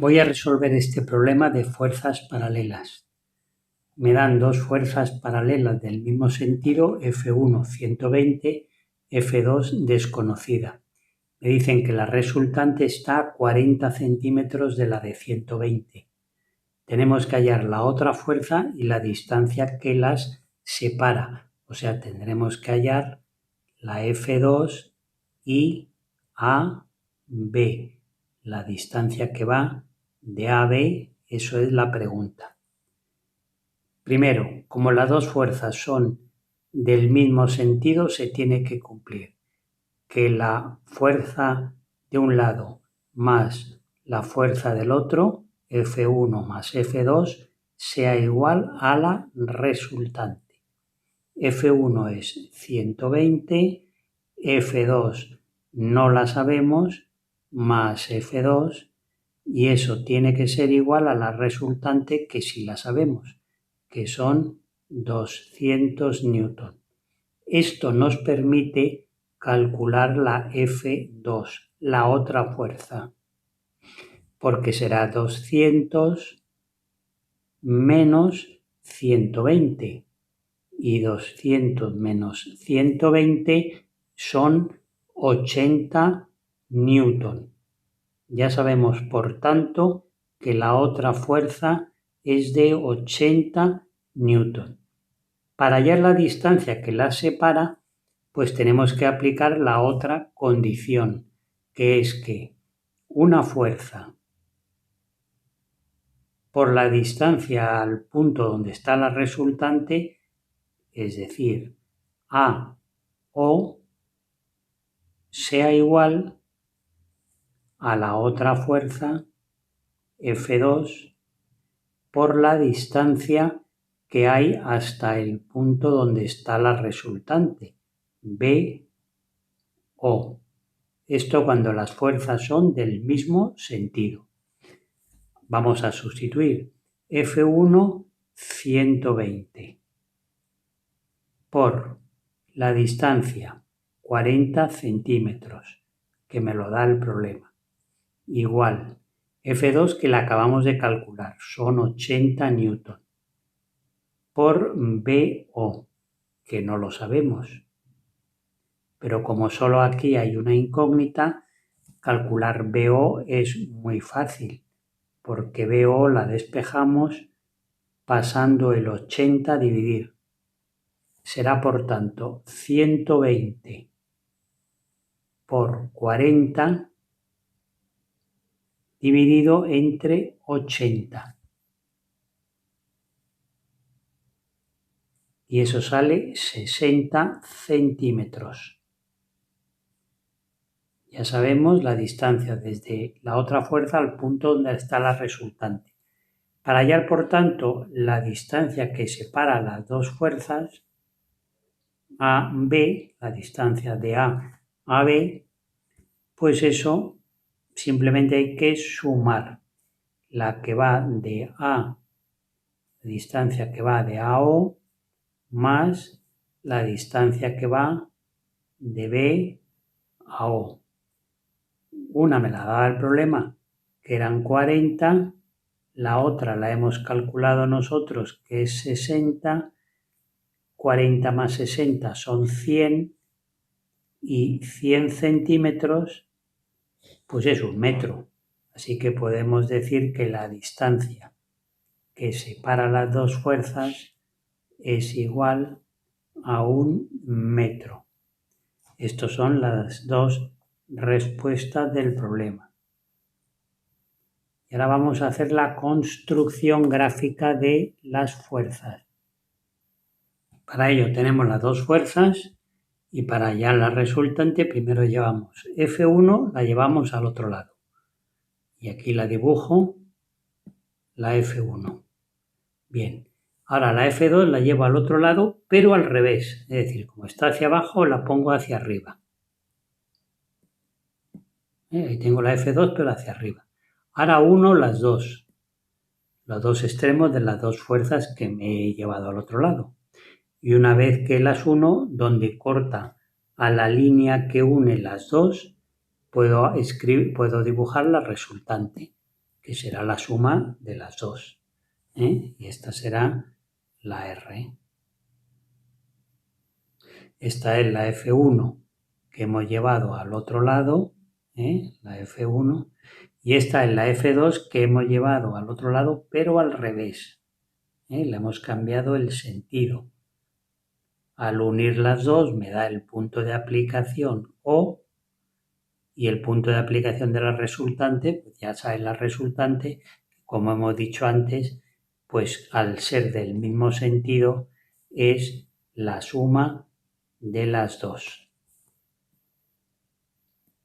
Voy a resolver este problema de fuerzas paralelas. Me dan dos fuerzas paralelas del mismo sentido, F1 120, F2 desconocida. Me dicen que la resultante está a 40 centímetros de la de 120. Tenemos que hallar la otra fuerza y la distancia que las separa. O sea, tendremos que hallar la F2 y AB. La distancia que va de A a B, eso es la pregunta. Primero, como las dos fuerzas son del mismo sentido, se tiene que cumplir que la fuerza de un lado más la fuerza del otro, F1 más F2, sea igual a la resultante. F1 es 120, F2 no la sabemos, más F2, y eso tiene que ser igual a la resultante que sí la sabemos, que son 200 newton. Esto nos permite calcular la F2, la otra fuerza, porque será 200 menos 120, y 200 menos 120 son 80 newton. Ya sabemos, por tanto, que la otra fuerza es de 80 newton. Para hallar la distancia que las separa, pues tenemos que aplicar la otra condición, que es que una fuerza por la distancia al punto donde está la resultante, es decir, AO, sea igual a la otra fuerza, F2, por la distancia que hay hasta el punto donde está la resultante, BO. Esto cuando las fuerzas son del mismo sentido. Vamos a sustituir F1 120 por la distancia 40 centímetros, que me lo da el problema, igual F2, que la acabamos de calcular, son 80 newton, por BO, que no lo sabemos. Pero como solo aquí hay una incógnita, calcular BO es muy fácil, porque BO la despejamos pasando el 80 a dividir. Será por tanto 120 por 40 dividido entre 80. Y eso sale 60 centímetros. Ya sabemos la distancia desde la otra fuerza al punto donde está la resultante. Para hallar, por tanto, la distancia que separa las dos fuerzas, AB, la distancia de A a B, pues eso simplemente hay que sumar la que va de A, la distancia que va de A a O, más la distancia que va de B a O. Una me la daba el problema, que eran 40, la otra la hemos calculado nosotros, que es 60, 40 más 60 son 100, y 100 centímetros, pues es 1 metro. Así que podemos decir que la distancia que separa las dos fuerzas es igual a 1 metro. Estas son las dos respuestas del problema. Y ahora vamos a hacer la construcción gráfica de las fuerzas. Para ello tenemos las dos fuerzas y para hallar la resultante primero llevamos F1, la llevamos al otro lado. Y aquí la dibujo, la F1. Bien, ahora la F2 la llevo al otro lado, pero al revés. Es decir, como está hacia abajo, la pongo hacia arriba. Ahí tengo la F2, pero hacia arriba. Ahora uno las dos. Los dos extremos de las dos fuerzas que me he llevado al otro lado. Y una vez que las uno, donde corta a la línea que une las dos, puedo dibujar la resultante, que será la suma de las dos. Y esta será la R. Esta es la F1 que hemos llevado al otro lado, la F1, y esta es la F2 que hemos llevado al otro lado, pero al revés. Le hemos cambiado el sentido. Al unir las dos me da el punto de aplicación O, y el punto de aplicación de la resultante, pues ya sabes la resultante, como hemos dicho antes, pues al ser del mismo sentido es la suma de las dos.